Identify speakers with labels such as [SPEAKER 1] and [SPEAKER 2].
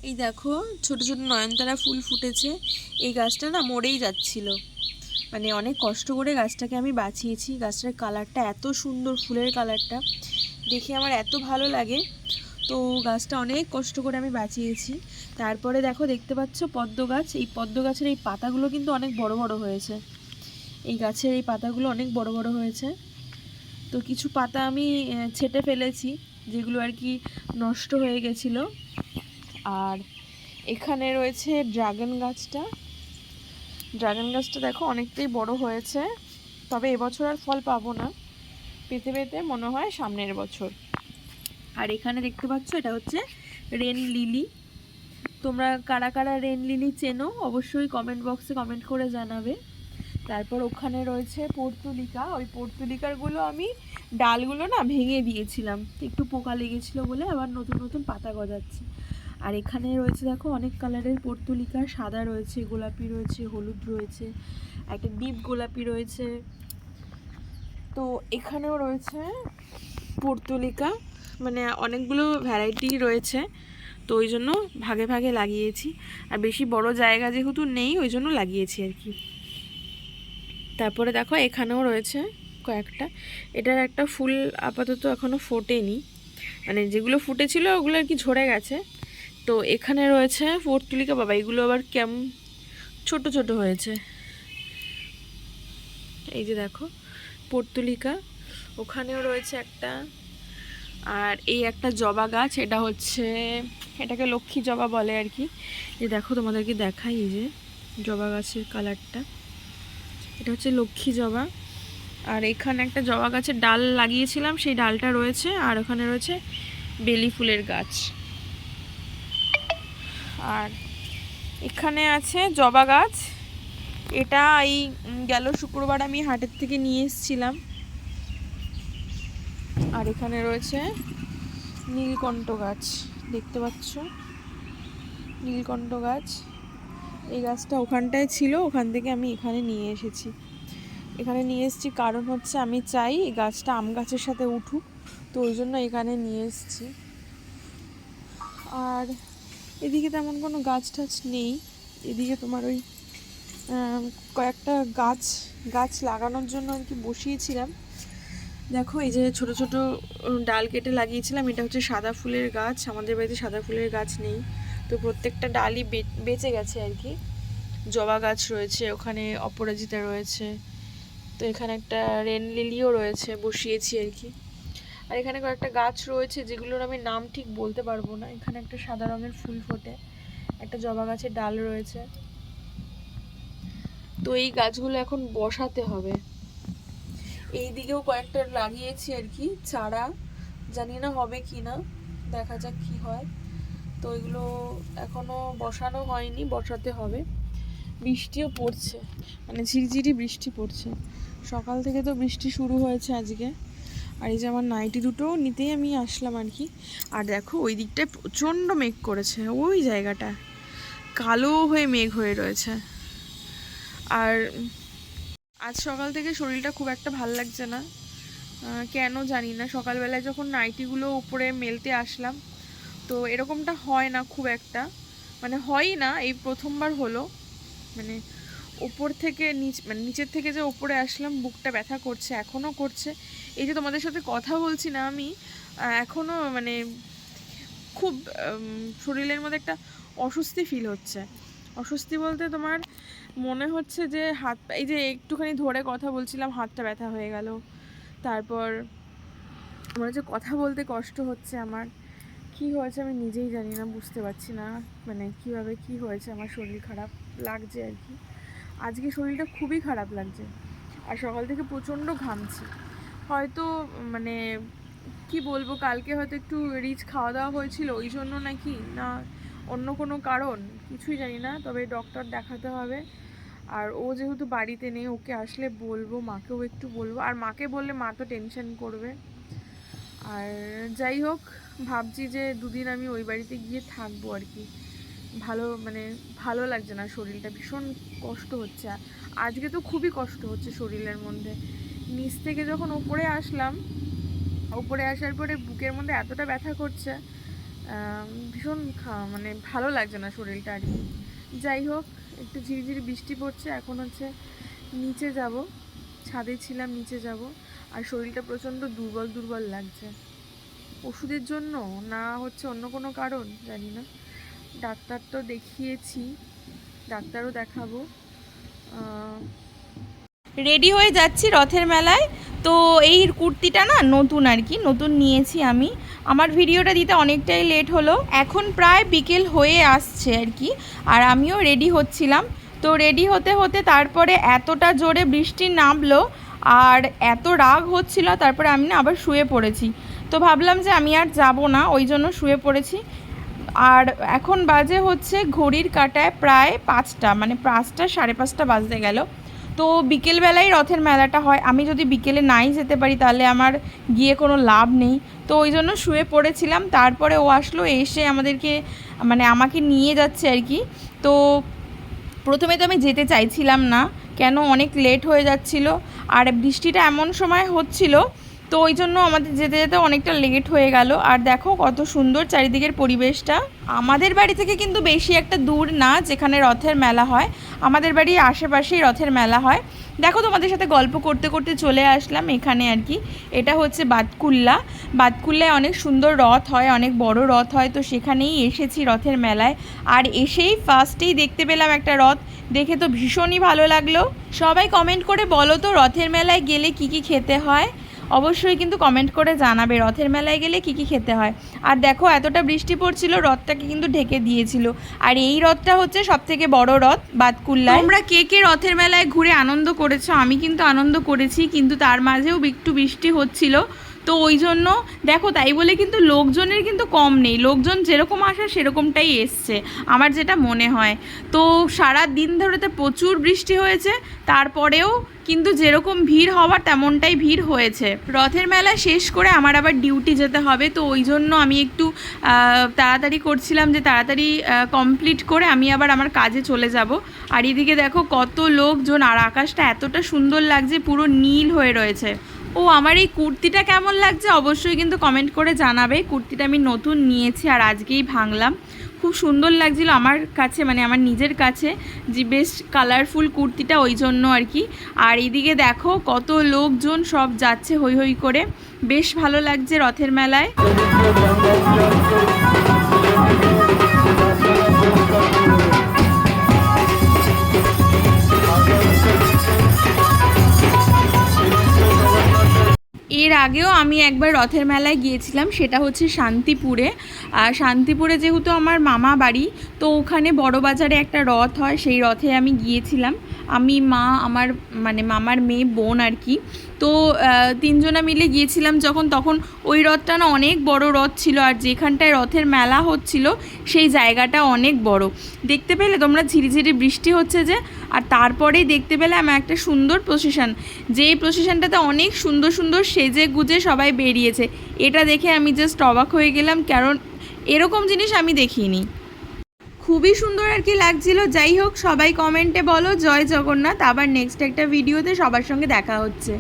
[SPEAKER 1] এই দেখো ছোট ছোট নয়নতারা ফুল ফুটেছে। এই গাছটা না মরেই যাচ্ছিল, মানে অনেক কষ্ট করে গাছটাকে আমি বাঁচিয়েছি। গাছটার কালারটা এত সুন্দর, ফুলের কালারটা দেখে আমার এত ভালো লাগে। তো গাছটা অনেক কষ্ট করে আমি বাঁচিয়েছি। তারপরে দেখো, দেখতে পাচ্ছ পদ্ম গাছ। এই পদ্ম গাছের এই পাতাগুলো কিন্তু অনেক বড় বড় হয়েছে। এই গাছের এই পাতাগুলো অনেক বড় বড় হয়েছে। তো কিছু পাতা আমি ছেঁটে ফেলেছি, যেগুলো আর কি নষ্ট হয়ে গেছিলো। আর এখানে রয়েছে ড্রাগন গাছটা। ড্রাগন গাছটা দেখো অনেকটাই বড় হয়েছে, তবে এবছর আর ফল পাবো না, পেতে পেতে মনে হয় সামনের বছর। আর এখানে দেখতে পাচ্ছ এটা হচ্ছে রেন লিলি। তোমরা কারা কারা রেন লিলি চেনো অবশ্যই কমেন্ট বক্সে কমেন্ট করে জানাবে। তারপর ওখানে রয়েছে পর্তুলিকা। ওই পর্তুলিকারগুলো আমি ডালগুলো না ভেঙে দিয়েছিলাম, একটু পোকা লেগেছিলো বলে আবার নতুন নতুন পাতা গজাচ্ছে। আর এখানে রয়েছে দেখো অনেক কালারের পর্তুলিকা, সাদা রয়েছে, গোলাপি রয়েছে, হলুদ রয়েছে, একটা ডিপ গোলাপি রয়েছে। তো এখানেও রয়েছে পর্তুলিকা, মানে অনেকগুলো ভ্যারাইটি রয়েছে। তো ওই জন্য ভাগে ভাগে লাগিয়েছি, আর বেশি বড় জায়গা যেহেতু নেই ওই জন্য লাগিয়েছি আর কি। তারপরে দেখো এখানেও রয়েছে কয়েকটা। এটার একটা ফুল আপাতত এখনও ফোটেনি, মানে যেগুলো ফুটেছিল ওগুলো আর কি ঝরে গেছে। তো এখানে রয়েছে পর্তুলিকা। বাবা, এগুলো আবার কেমন ছোট ছোট হয়েছে। এই যে দেখো পর্তুলিকা, ওখানেও রয়েছে একটা। আর এই একটা জবা গাছ, এটা হচ্ছে, এটাকে লক্ষ্মী জবা বলে আর কি। যে দেখো তোমাদেরকে দেখাই, এই যে জবা গাছের কালারটা, এটা হচ্ছে লক্ষ্মী জবা। আর এখানে একটা জবা গাছের ডাল লাগিয়েছিলাম, সেই ডালটা রয়েছে। আর ওখানে রয়েছে বেলি ফুলের গাছ। আর এখানে আছে জবা গাছ। এটা এই গেল শুক্রবার আমি হাটের থেকে নিয়ে এসেছিলাম। আর এখানে রয়েছে নীলকণ্ঠ গাছ, দেখতে পাচ্ছ নীলকণ্ঠ গাছ। এই গাছটা ওখানটায় ছিল, ওখান থেকে আমি এখানে নিয়ে এসেছি। এখানে নিয়ে এসেছি কারণ হচ্ছে আমি চাই এই গাছটা আম গাছের সাথে উঠুক, তো ওই জন্য এখানে নিয়ে এসেছি। আর এদিকে তেমন কোনো গাছ টাছ নেই। এদিকে তোমার ওই কয়েকটা গাছ লাগানোর জন্য আর কি বসিয়েছিলাম। দেখো এই যে ছোট ছোট ডাল কেটে লাগিয়েছিলাম, এটা হচ্ছে সাদা ফুলের গাছ। আমাদের বাড়িতে সাদা ফুলের গাছ নেই, তো প্রত্যেকটা ডালই বেঁচে গেছে আর কি। জবা গাছ রয়েছে, ওখানে অপরাজিতা রয়েছে, তো এখানে একটা রেন লিলিও রয়েছে, বসিয়েছি আর কি। আর এখানে কয়েকটা গাছ রয়েছে যেগুলোর আমি নাম ঠিক বলতে পারবো না। এখানে একটা সাদা রঙের ফুল ফোটে, একটা জবা গাছের ডাল রয়েছে। তো এই গাছগুলো এখন বসাতে হবে। এই দিকেও কয়েকটা লাগিয়েছি আর কি চারা, জানি না হবে কি না, দেখা যাক কি হয়। তো এগুলো এখনো বসানো হয়নি, বসাতে হবে। বৃষ্টিও পড়ছে, মানে ঝিরিঝিরি বৃষ্টি পড়ছে। সকাল থেকে তো বৃষ্টি শুরু হয়েছে আজকে। আর এই যে আমার নাইটি দুটো নিতেই আমি আসলাম আর কি। আর দেখো ওই দিকটায় প্রচণ্ড মেঘ করেছে, ওই জায়গাটা কালো হয়ে মেঘ হয়ে রয়েছে। আর আজ সকাল থেকে শরীরটা খুব একটা ভাল লাগছে না, কেন জানি না। সকালবেলায় যখন নাইটিগুলো উপরে মেলতে আসলাম, তো এরকমটা হয় না খুব একটা, মানে হয়ই না, এই প্রথমবার হলো। মানে উপর থেকে মানে নিচের থেকে যে উপরে আসলাম, বুকটা ব্যথা করছে, এখনও করছে। এই যে তোমাদের সাথে কথা বলছি না আমি, এখনও মানে খুব শরীরের মধ্যে একটা অস্বস্তি ফিল হচ্ছে। অস্বস্তি বলতে তোমার মনে হচ্ছে যে হাত, এই যে একটুখানি ধরে কথা বলছিলাম হাতটা ব্যথা হয়ে গেল। তারপর মনে হচ্ছে কথা বলতে কষ্ট হচ্ছে আমার। কি হয়েছে আমি নিজেই জানি না, বুঝতে পারছি না মানে কিভাবে কি হয়েছে। আমার শরীর খারাপ লাগছে আর কি, আজকে শরীরটা খুবই খারাপ লাগছে। আর সকাল থেকে প্রচণ্ড ঘামছি, হয়তো মানে কি বলবো, কালকে হয়তো একটু রিচ খাওয়া দাওয়া হয়েছিল ওই জন্য নাকি, না অন্য কোনো কারণ, কিছুই জানি না। তবে ডক্টর দেখাতে হবে। আর ও যেহেতু বাড়িতে নেই, ওকে আসলে বলবো, মাকেও একটু বলবো। আর মাকে বললে মা তো টেনশন করবে। আর যাই হোক, ভাবছি যে দুদিন আমি ওই বাড়িতে গিয়ে থাকবো আর কি। মানে ভালো লাগছে না, শরীরটা ভীষণ কষ্ট হচ্ছে। আজকে তো খুবই কষ্ট হচ্ছে শরীরের মধ্যে। নিচ থেকে যখন ওপরে আসলাম, ওপরে আসার পরে বুকের মধ্যে এতটা ব্যথা করছে, ভীষণ মানে ভালো লাগছে না শরীরটা আর কি। যাই হোক, একটু ঝিরিঝিরি বৃষ্টি পড়ছে, এখন হচ্ছে নিচে যাব, ছাদে ছিলাম, নিচে যাব। আর শরীরটা প্রচণ্ড দুর্বল দুর্বল লাগছে, ওষুধের জন্য না হচ্ছে অন্য কোনো কারণ জানি না। ডাক্তার তো দেখিয়েছি, ডাক্তারও দেখাবো।
[SPEAKER 2] রেডি হয়ে যাচ্ছি রথের মেলায়। তো এই কুর্তিটা না নতুন আর কি, নতুন নিয়েছি আমি। আমার ভিডিওটা দিতে অনেকটাই লেট হলো, এখন প্রায় বিকেল হয়ে আসছে আর কি। আর আমিও রেডি হচ্ছিলাম, তো রেডি হতে হতে তারপরে এতটা জোরে বৃষ্টি নামলো আর এত রাগ হচ্ছিল, তারপরে আমি না আবার শুয়ে পড়েছি। তো ভাবলাম যে আমি আর যাব না, ওই জন্য শুয়ে পড়েছি। আর এখন বাজে হচ্ছে ঘড়ির কাঁটায় প্রায় 5টা, মানে 5টা 5:30 বাজতে গেল। তো বিকেলবেলায় রথের মেলাটা হয়, আমি যদি বিকেলে নাই যেতে পারি তাহলে আমার গিয়ে কোনো লাভ নেই। তো ওই জন্য শুয়ে পড়েছিলাম। তারপরে ও আসলো, এসে আমাদেরকে মানে আমাকে নিয়ে যাচ্ছে আর কি। তো প্রথমে তো আমি যেতে চাইছিলাম না, কেন অনেক লেট হয়ে যাচ্ছিল আর বৃষ্টিটা এমন সময় হচ্ছিল, তো ওই জন্য আমাদের যেতে যেতে অনেকটা লেট হয়ে গেল। আর দেখো কত সুন্দর চারিদিকের পরিবেশটা। আমাদের বাড়ি থেকে কিন্তু বেশি একটা দূর না যেখানে রথের মেলা হয়, আমাদের বাড়ির আশেপাশেই রথের মেলা হয়। দেখো তোমাদের সাথে গল্প করতে করতে চলে আসলাম এখানে আর কি। এটা হচ্ছে বাতকুল্লায় অনেক সুন্দর রথ হয়, অনেক বড় রথ হয়, তো সেখানেই এসেছি রথের মেলায়। আর এসেই ফার্স্টেই দেখতে পেলাম একটা রথ, দেখে তো ভীষণই ভালো লাগলো। সবাই কমেন্ট করে বলো তো রথের মেলায় গেলে কি কি খেতে হয়, অবশ্যই কিন্তু কমেন্ট করে জানাবে রথের মেলায় গেলে কি কি খেতে হয়। আর দেখো এতটা বৃষ্টি পড়ছিল, রথটাকে কিন্তু ঢেকে দিয়েছিল। আর এই রথটা হচ্ছে সবথেকে বড় রথ বাতকুল্লায়। তোমরা কে কে রথের মেলায় ঘুরে আনন্দ করেছো? আমি কিন্তু আনন্দ করেছি, কিন্তু তার মাঝেও একটু বৃষ্টি হচ্ছিল, তো ওই জন্য দেখো, তাই বলে কিন্তু লোকজনের কিন্তু কম নেই, লোকজন যেরকম আসে সেরকমটাই এসছে আমার যেটা মনে হয়। তো সারা দিন ধরে তো প্রচুর বৃষ্টি হয়েছে, তারপরেও কিন্তু যেরকম ভিড় হওয়ার তেমনটাই ভিড় হয়েছে। রথের মেলা শেষ করে আমার আবার ডিউটি যেতে হবে, তো ওই জন্য আমি একটু তাড়াতাড়ি করছিলাম যে তাড়াতাড়ি কমপ্লিট করে আমি আবার আমার কাজে চলে যাব। আর এদিকে দেখো কত লোকজন, আর আকাশটা এতটা সুন্দর লাগছে, পুরো নীল হয়ে রয়েছে। ও আমার এই কুর্তিটা কেমন লাগছে অবশ্যই কিন্তু কমেন্ট করে জানাবে। কুর্তিটা আমি নতুন নিয়েছি আর আজকেই ভাঙলাম, খুব সুন্দর লাগছিল আমার কাছে, মানে আমার নিজের কাছে, যে বেশ কালারফুল কুর্তিটা, ওই জন্য আর কি। আর এদিকে দেখো কত লোকজন সব যাচ্ছে হই হই করে, বেশ ভালো লাগছে রথের মেলায়। এর আগেও আমি একবার রথের মেলায় গিয়েছিলাম, সেটা হচ্ছে শান্তিপুরে। আর শান্তিপুরে যেহেতু আমার মামা বাড়ি, তো ওখানে বড় বাজারে একটা রথ হয়, সেই রথে আমি গিয়েছিলাম, আমি, মা, আমার মানে মামার মেয়ে, বোন আর কি। তো তিনজনা মিলে গিয়েছিলাম যখন, তখন ওই রথটা না অনেক বড় রথ ছিল, আর যেখানটায় রথের মেলা হচ্ছিল সেই জায়গাটা অনেক বড়। দেখতে পেলে তোমরা ঝিরিঝিরি বৃষ্টি হচ্ছে যে, আর তারপরেই দেখতে পেলে আমার একটা সুন্দর প্রসেশন, যেই প্রসেশনটাতে অনেক সুন্দর সুন্দর সেজে গুজে সবাই বেরিয়েছে। এটা দেখে আমি জাস্ট অবাক হয়ে গেলাম, কারণ এরকম জিনিস আমি দেখিনি, খুবই সুন্দর আর কি লাগছিল। যাই হোক, সবাই কমেন্টে বলো জয় জগন্নাথ। আবার নেক্সট একটা ভিডিওতে সবার সঙ্গে দেখা হচ্ছে।